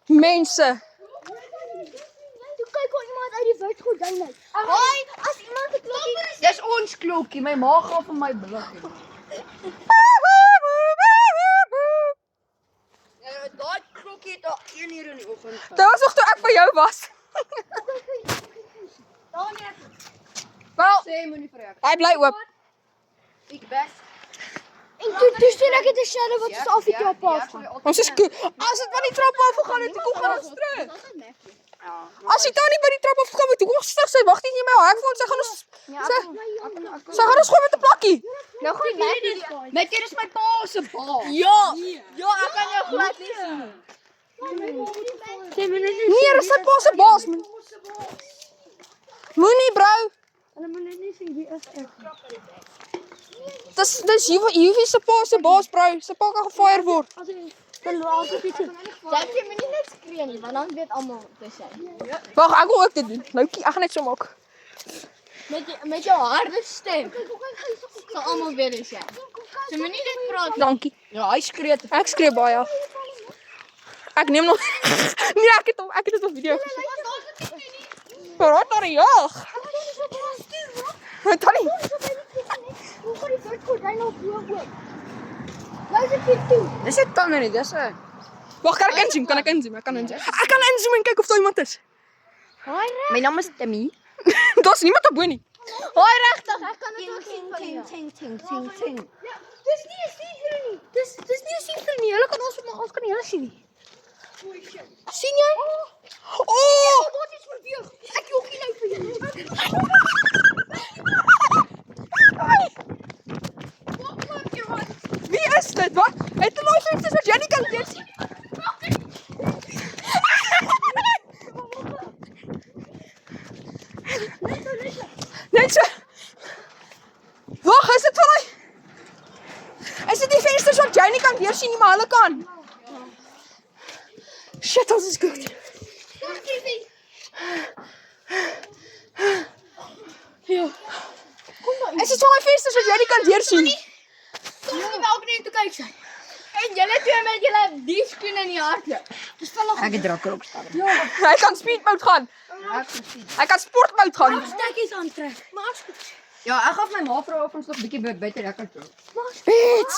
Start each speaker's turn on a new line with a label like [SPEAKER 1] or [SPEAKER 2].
[SPEAKER 1] Mense.
[SPEAKER 2] Toe kyk hoe iemand uit die wit gordyn uit. Hoi, as iemand 'n klokkie.
[SPEAKER 3] Dis ons klokkie, my ma gaan vir my blikkie. Ja, daai klokkie het al 1 uur in die oggend gehad.
[SPEAKER 1] Dit was nog toe ek by jou was.
[SPEAKER 3] Daniel,
[SPEAKER 1] Wel,
[SPEAKER 3] sê moenie vir ek.
[SPEAKER 1] hy bly oop.
[SPEAKER 3] Ek bes.
[SPEAKER 2] En toe sien ek dit 'n shadow wat so af die trap af gaan.
[SPEAKER 1] Ons is as dit van die trap af gegaan het, hoe gaan ons terug?
[SPEAKER 3] Ja.
[SPEAKER 1] As jy dan nie by die trap af gekom het, hoe ons terug sy wag net nie my hek vir ons. Sy gaan ons sy gaan ons gooi met 'n plakkie.
[SPEAKER 2] Nou gaan jy dit.
[SPEAKER 3] Met hier is my pa se baas.
[SPEAKER 1] Ja.
[SPEAKER 3] Ja, ek kan jou glad nie sien.
[SPEAKER 1] Nee, dis sy pa se baas man. Moenie bro.
[SPEAKER 2] Hulle moet net nie sien wie is ek.
[SPEAKER 1] Dis Juwie se pa se baas bro. Sy pa kan gefire word.
[SPEAKER 2] As jy die laaste fiets. Jy moet nie net skree nie, want dan weet almal dis jy.
[SPEAKER 1] Wag, ek wil ook dit doen. Loukie, ek gaan net so maak.
[SPEAKER 2] Met jou harde stem. Sal almal weet dis jy. Jy moet nie net praat nie.
[SPEAKER 1] Dankie.
[SPEAKER 3] Ja, hy skree te.
[SPEAKER 1] Ek skree baie. Ek neem nog nee, ek het dit op video gesit. Maar wat nou jag? Tannie.
[SPEAKER 2] Hoe gaan die wit gordyn op bo oop? Nou is dit toe.
[SPEAKER 3] Dis dit kan nie, dis 'n
[SPEAKER 1] Wag, kan ek inzoom? Ek kan inzoom en kyk of daar iemand is.
[SPEAKER 3] My naam is Timmy.
[SPEAKER 1] Daar's niemand op bo nie.
[SPEAKER 2] Hoi regtig, ek kan dit ook sien van jou.
[SPEAKER 3] Ting.
[SPEAKER 2] Ja, dis nie 'n see-through nie. Dis nie 'n see-through nie. Hulle kan ons kan nie hulle sien nie. Sien jy?
[SPEAKER 1] Oh!
[SPEAKER 2] Wat is verbeeg? Ek joggie nou vir jou.
[SPEAKER 1] Wie is dit? Wat? Het jy nooit iets wat jy nie kan lees nie? Net so. Wag, is dit van hy? Is dit die vensters wat jy nie kan deursien nie, maar hulle kan? Shit, ons is goed. Ja. Is dit van die vensters wat jy nie kan deursien?
[SPEAKER 2] Kom nie welke net toe kyk sy. En julle twee met julle diefskoen in die harte. Dis vinnig.
[SPEAKER 3] Ek het drakker op staan.
[SPEAKER 1] Hy kan speed mode gaan. Hy kan sport mode gaan.
[SPEAKER 2] Stekkies aantrek. Maar
[SPEAKER 3] Ja, ek gaan vir my ma vra of ons nog bietjie buite lekker toe.
[SPEAKER 1] Bitch.